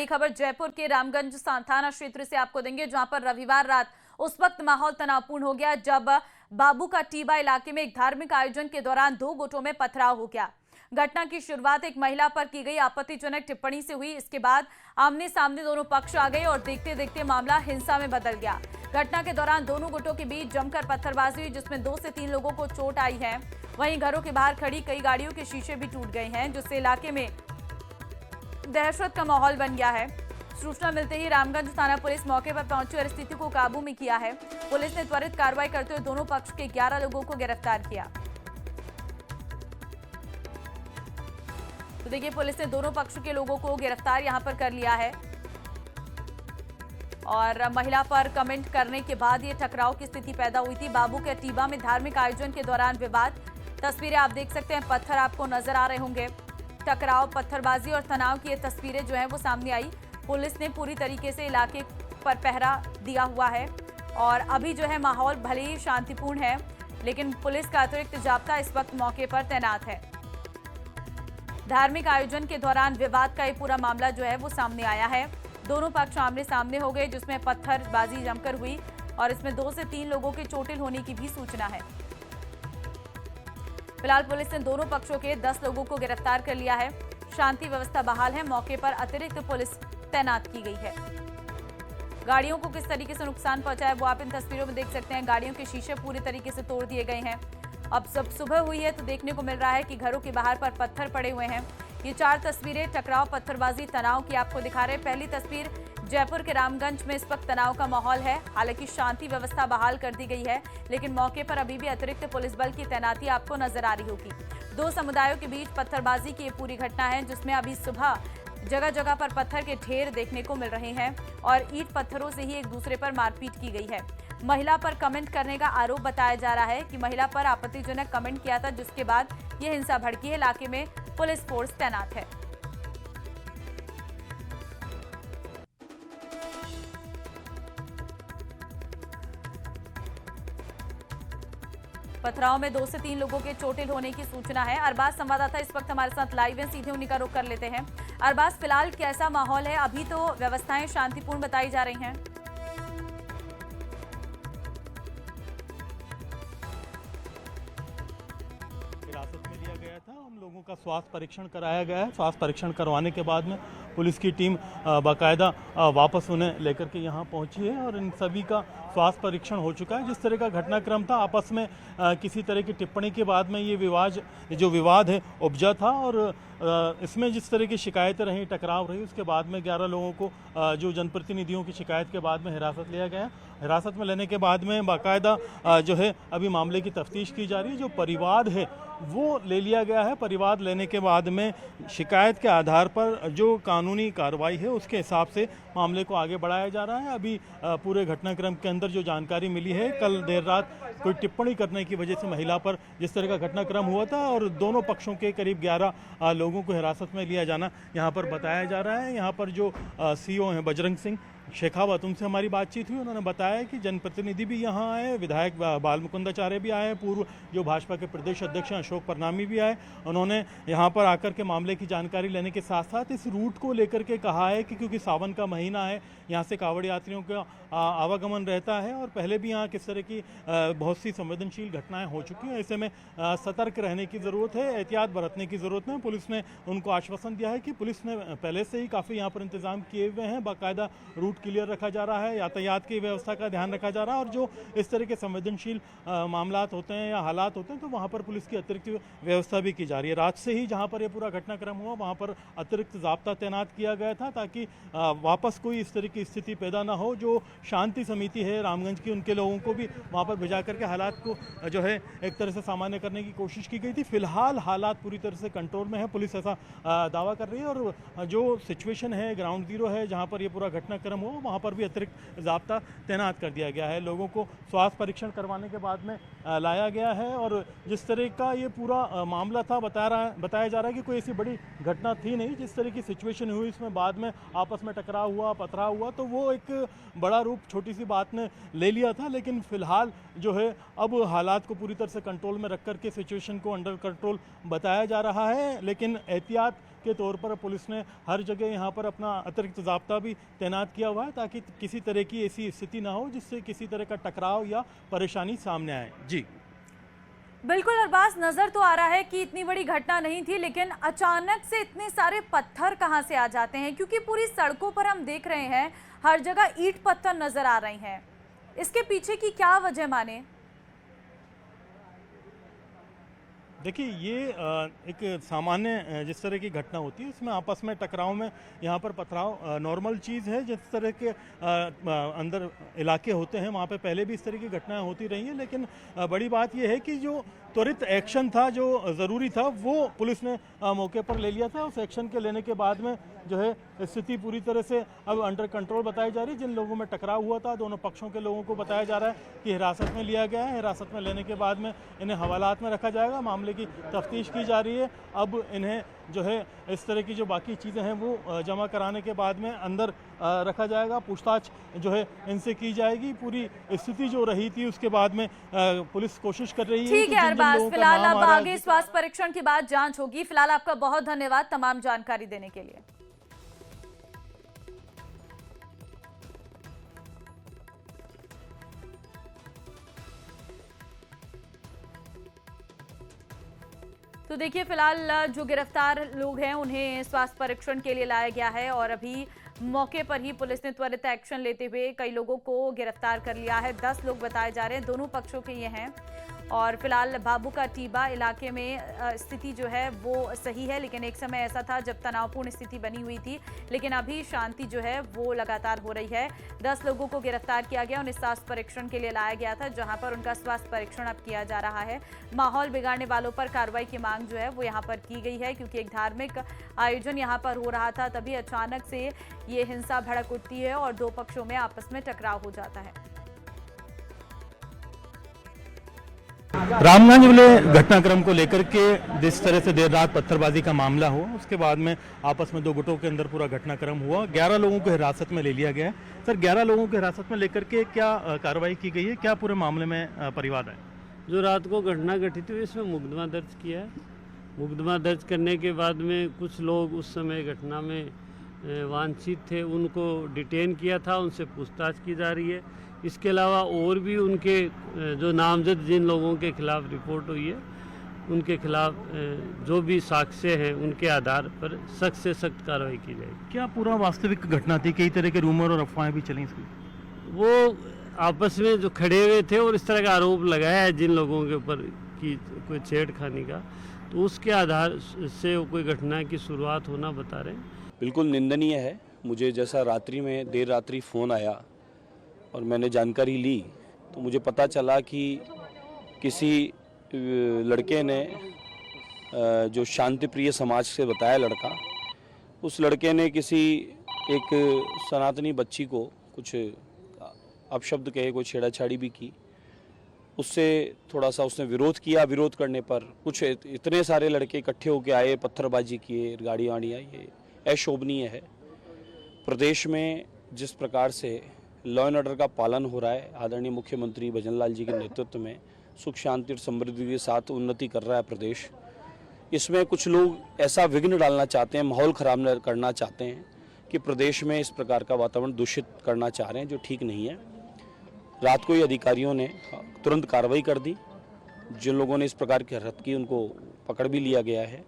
बड़ी खबर जयपुर के रामगंज थाना क्षेत्र से आपको देंगे, जहां पर रविवार रात उस वक्त माहौल तनावपूर्ण हो गया जब बाबू का टीबा इलाके में एक धार्मिक आयोजन के दौरान दो गुटों में पथराव हो गया। घटना की शुरुआत एक महिला पर की गई आपत्तिजनक टिप्पणी से हुई। इसके बाद आमने सामने दोनों पक्ष आ गए और देखते देखते मामला हिंसा में बदल गया। घटना के दौरान दोनों गुटों के बीच जमकर पत्थरबाजी हुई, जिसमें 2 से 3 लोगों को चोट आई है। वहीं घरों के बाहर खड़ी कई गाड़ियों के शीशे भी टूट गए हैं, जिससे इलाके में दहशत का माहौल बन गया है। सूचना मिलते ही रामगंज थाना पुलिस मौके पर पहुंची और स्थिति को काबू में किया है। पुलिस ने त्वरित कार्रवाई करते हुए दोनों पक्ष के 11 लोगों को गिरफ्तार किया। तो देखिए, पुलिस ने दोनों पक्ष के लोगों को गिरफ्तार यहां पर कर लिया है और महिला पर कमेंट करने के बाद ये टकराव की स्थिति पैदा हुई थी। बाबू के टीबा में धार्मिक आयोजन के दौरान विवाद। तस्वीरें आप देख सकते हैं, पत्थर आपको नजर आ रहे होंगे। टकराव, पत्थरबाजी और तनाव की ये तस्वीरें जो हैं वो सामने आई। पुलिस ने पूरी तरीके से इलाके पर पहरा दिया हुआ है और अभी जो है माहौल भले ही शांतिपूर्ण है, लेकिन पुलिस का अतिरिक्त जाब्ता इस वक्त मौके पर तैनात है। धार्मिक आयोजन के दौरान विवाद का ये पूरा मामला जो है वो सामने आया है। दोनों पक्ष आमने सामने हो गए, जिसमें पत्थरबाजी जमकर हुई और इसमें 2 से 3 लोगों के चोटिल होने की भी सूचना है। फिलहाल पुलिस ने दोनों पक्षों के 10 लोगों को गिरफ्तार कर लिया है। शांति व्यवस्था बहाल है। मौके पर अतिरिक्त पुलिस तैनात की गई है। गाड़ियों को किस तरीके से नुकसान पहुंचा है वो आप इन तस्वीरों में देख सकते हैं। गाड़ियों के शीशे पूरी तरीके से तोड़ दिए गए हैं। अब सब सुबह हुई है तो देखने को मिल रहा है कि घरों के बाहर पर पत्थर पड़े हुए हैं। ये 4 तस्वीरें टकराव, पत्थरबाजी, तनाव की आपको दिखा रहे हैं। पहली तस्वीर जयपुर के रामगंज में इस वक्त तनाव का माहौल है। हालांकि शांति व्यवस्था बहाल कर दी गई है, लेकिन मौके पर अभी भी अतिरिक्त पुलिस बल की तैनाती आपको नजर आ रही होगी। 2 समुदायों के बीच पत्थरबाजी की ये पूरी घटना है, जिसमें अभी सुबह जगह जगह पर पत्थर के ढेर देखने को मिल रहे हैं और ईंट पत्थरों से ही एक दूसरे पर मारपीट की गई है। महिला पर कमेंट करने का आरोप बताया जा रहा है कि महिला पर आपत्तिजनक कमेंट किया था, जिसके बाद यह हिंसा भड़की है। इलाके में पुलिस फोर्स तैनात है। पथराव में 2 से 3 लोगों के चोटिल होने की सूचना है। अरबाज संवाददाता इस वक्त हमारे साथ लाइव हैं, सीधे उन्हीं का रुख कर लेते हैं। अरबाज, फिलहाल कैसा माहौल है? अभी तो व्यवस्थाएं शांतिपूर्ण बताई जा रही हैं। हिरासत में लिया गया था, उन लोगों का स्वास्थ्य परीक्षण कराया गया है। स्वास्थ्य परीक्षण करवाने के बाद में पुलिस की टीम बाकायदा वापस उन्हें लेकर के यहाँ पहुँची है और इन सभी का स्वास्थ्य परीक्षण हो चुका है। जिस तरह का घटनाक्रम था, आपस में किसी तरह की टिप्पणी के बाद में ये विवाद है उपजा था और इसमें जिस तरह की शिकायतें रहीं, टकराव रही, उसके बाद में 11 लोगों को जो जनप्रतिनिधियों की शिकायत के बाद में हिरासत लिया गया। हिरासत में लेने के बाद में बाकायदा जो है अभी मामले की तफ्तीश की जा रही है। जो परिवाद है वो ले लिया गया है। परिवाद लेने के बाद में शिकायत के आधार पर जो कानूनी कार्रवाई है उसके हिसाब से मामले को आगे बढ़ाया जा रहा है। अभी पूरे घटनाक्रम के अंदर जो जानकारी मिली है, कल देर रात कोई टिप्पणी करने की वजह से महिला पर जिस तरह का घटनाक्रम हुआ था और दोनों पक्षों के करीब 11 लोगों को हिरासत में लिया जाना यहाँ पर बताया जा रहा है। यहाँ पर जो सीओ हैं बजरंग सिंह शेखावत, उनसे हमारी बातचीत हुई। उन्होंने बताया कि जनप्रतिनिधि भी यहाँ आए, विधायक बाल मुकुंदाचार्य भी आए, पूर्व जो भाजपा के प्रदेश अध्यक्ष हैं अशोक परनामी भी आए। उन्होंने यहाँ पर आकर के मामले की जानकारी लेने के साथ साथ इस रूट को लेकर के कहा है कि क्योंकि सावन का महीना है, यहाँ से कांवड़ यात्रियों का आवागमन रहता है और पहले भी यहाँ किस तरह की बहुत सी संवेदनशील घटनाएं हो चुकी हैं। ऐसे में सतर्क रहने की ज़रूरत है, एहतियात बरतने की ज़रूरत है। पुलिस ने उनको आश्वासन दिया है कि पुलिस ने पहले से ही काफ़ी यहाँ पर इंतजाम किए हुए हैं। बाकायदा रूट क्लियर रखा जा रहा है, यातायात की व्यवस्था का ध्यान रखा जा रहा है और जो इस तरह के संवेदनशील मामलात होते हैं या हालात होते हैं तो वहाँ पर पुलिस की अतिरिक्त व्यवस्था भी की जा रही है। रात से ही जहाँ पर ये पूरा घटनाक्रम हुआ वहाँ पर अतिरिक्त जाब्ता तैनात किया गया था ताकि वापस कोई इस तरह की स्थिति पैदा ना हो। जो शांति समिति है रामगंज की, उनके लोगों को भी वहाँ पर भिजा करके हालात को जो है एक तरह से सामान्य करने की कोशिश की गई थी। फिलहाल हालात पूरी तरह से कंट्रोल में है, पुलिस ऐसा दावा कर रही है और जो सिचुएशन है ग्राउंड जीरो है जहाँ पर ये पूरा घटनाक्रम हुआ वहाँ पर भी अतिरिक्त जाब्ता तैनात कर दिया गया है। लोगों को स्वास्थ्य परीक्षण करवाने के बाद में लाया गया है। और जिस तरह का ये पूरा मामला था बताया जा रहा है कि कोई ऐसी बड़ी घटना थी नहीं। जिस तरह की सिचुएशन हुई इसमें बाद में आपस में टकराव हुआ, पथराव हुआ, तो वो एक बड़ा रूप छोटी सी बात ने ले लिया था। लेकिन फिलहाल जो है अब हालात को पूरी तरह से कंट्रोल में रख करके सिचुएशन को अंडर कंट्रोल बताया जा रहा है। लेकिन एहतियात के तौर पर पुलिस ने हर जगह यहाँ पर अपना अतिरिक्त ज़ाब्ता भी तैनात किया हुआ है ताकि किसी तरह की ऐसी स्थिति ना हो जिससे किसी तरह का टकराव या परेशानी सामने आए। जी बिल्कुल अरबाज, नजर तो आ रहा है कि इतनी बड़ी घटना नहीं थी, लेकिन अचानक से इतने सारे पत्थर कहां से आ जाते हैं? क्योंकि पूरी सड़कों पर हम देख रहे हैं हर जगह ईंट पत्थर नजर आ रहे हैं। इसके पीछे की क्या वजह माने? देखिए, ये एक सामान्य जिस तरह की घटना होती है इसमें आपस में टकराव में यहाँ पर पथराव नॉर्मल चीज़ है। जिस तरह के अंदर इलाके होते हैं वहाँ पे पहले भी इस तरह की घटनाएं होती रही हैं। लेकिन बड़ी बात यह है कि जो त्वरित एक्शन था, जो ज़रूरी था, वो पुलिस ने मौके पर ले लिया था। उस एक्शन के लेने के बाद में जो है स्थिति पूरी तरह से अब अंडर कंट्रोल बताई जा रही है। जिन लोगों में टकराव हुआ था दोनों पक्षों के लोगों को बताया जा रहा है कि हिरासत में लिया गया है। हिरासत में लेने के बाद में इन्हें हवालात में रखा जाएगा, मामले की तफ्तीश की जा रही है। अब इन्हें जो है इस तरह की जो बाकी चीज़ें हैं वो जमा कराने के बाद में अंदर रखा जाएगा, पूछताछ जो है इनसे की जाएगी। पूरी स्थिति जो रही थी उसके बाद में पुलिस कोशिश कर रही है। ठीक है अरबाज, फिलहाल अब आगे स्वास्थ्य परीक्षण के बाद जांच होगी। फिलहाल आपका बहुत धन्यवाद तमाम जानकारी देने के लिए। तो देखिए, फिलहाल जो गिरफ्तार लोग हैं उन्हें स्वास्थ्य परीक्षण के लिए लाया गया है और अभी मौके पर ही पुलिस ने त्वरित एक्शन लेते हुए कई लोगों को गिरफ्तार कर लिया है। 10 लोग बताए जा रहे हैं, दोनों पक्षों के ये हैं। और फिलहाल बाबू का टीबा इलाके में स्थिति जो है वो सही है, लेकिन एक समय ऐसा था जब तनावपूर्ण स्थिति बनी हुई थी। लेकिन अभी शांति जो है वो लगातार हो रही है। 10 लोगों को गिरफ्तार किया गया, उन्हें स्वास्थ्य परीक्षण के लिए लाया गया था, जहां पर उनका स्वास्थ्य परीक्षण अब किया जा रहा है। माहौल बिगाड़ने वालों पर कार्रवाई की मांग जो है वो यहाँ पर की गई है, क्योंकि एक धार्मिक आयोजन यहाँ पर हो रहा था। तभी अचानक से ये हिंसा भड़क उठती है और दो पक्षों में आपस में टकराव हो जाता है। रामगंज जिले घटनाक्रम को लेकर के जिस तरह से देर रात पत्थरबाजी का मामला हुआ उसके बाद में आपस में दो गुटों के अंदर पूरा घटनाक्रम हुआ। 11 लोगों को हिरासत में ले लिया गया है। सर, 11 लोगों को हिरासत में लेकर के क्या कार्रवाई की गई है, क्या पूरे मामले में परिवाद है? जो रात को घटना घटित हुई इसमें मुकदमा दर्ज किया है। मुकदमा दर्ज करने के बाद में कुछ लोग उस समय घटना में वांछित थे, उनको डिटेन किया था, उनसे पूछताछ की जा रही है। इसके अलावा और भी उनके जो नामजद जिन लोगों के खिलाफ रिपोर्ट हुई है उनके खिलाफ जो भी साक्ष्य हैं उनके आधार पर सख्त से सख्त कार्रवाई की जाएगी। क्या पूरा वास्तविक घटना थी? कई तरह के रूमर और अफवाहें भी चली इसकी। वो आपस में जो खड़े हुए थे और इस तरह का आरोप लगाया है जिन लोगों के ऊपर कि कोई छेड़खानी का, तो उसके आधार से कोई घटना की शुरुआत होना बता रहे हैं। बिल्कुल निंदनीय है। मुझे जैसा रात्रि में देर रात्रि फ़ोन आया और मैंने जानकारी ली तो मुझे पता चला कि किसी लड़के ने जो शांति प्रिय समाज से बताया लड़का, उस लड़के ने किसी एक सनातनी बच्ची को कुछ अपशब्द कहे, कोई छेड़ाछाड़ी भी की। उससे थोड़ा सा उसने विरोध किया। विरोध करने पर कुछ इतने सारे लड़के इकट्ठे होकर आए, पत्थरबाजी किए, गाड़ी वाड़ी आई। ये अशोभनीय है। प्रदेश में जिस प्रकार से लॉ एंड ऑर्डर का पालन हो रहा है, आदरणीय मुख्यमंत्री भजन लाल जी के नेतृत्व में सुख शांति और समृद्धि के साथ उन्नति कर रहा है प्रदेश, इसमें कुछ लोग ऐसा विघ्न डालना चाहते हैं, माहौल खराब करना चाहते हैं कि प्रदेश में इस प्रकार का वातावरण दूषित करना चाह रहे हैं, जो ठीक नहीं है। रात को ही अधिकारियों ने तुरंत कार्रवाई कर दी। जिन लोगों ने इस प्रकार की हरकत की उनको पकड़ भी लिया गया है।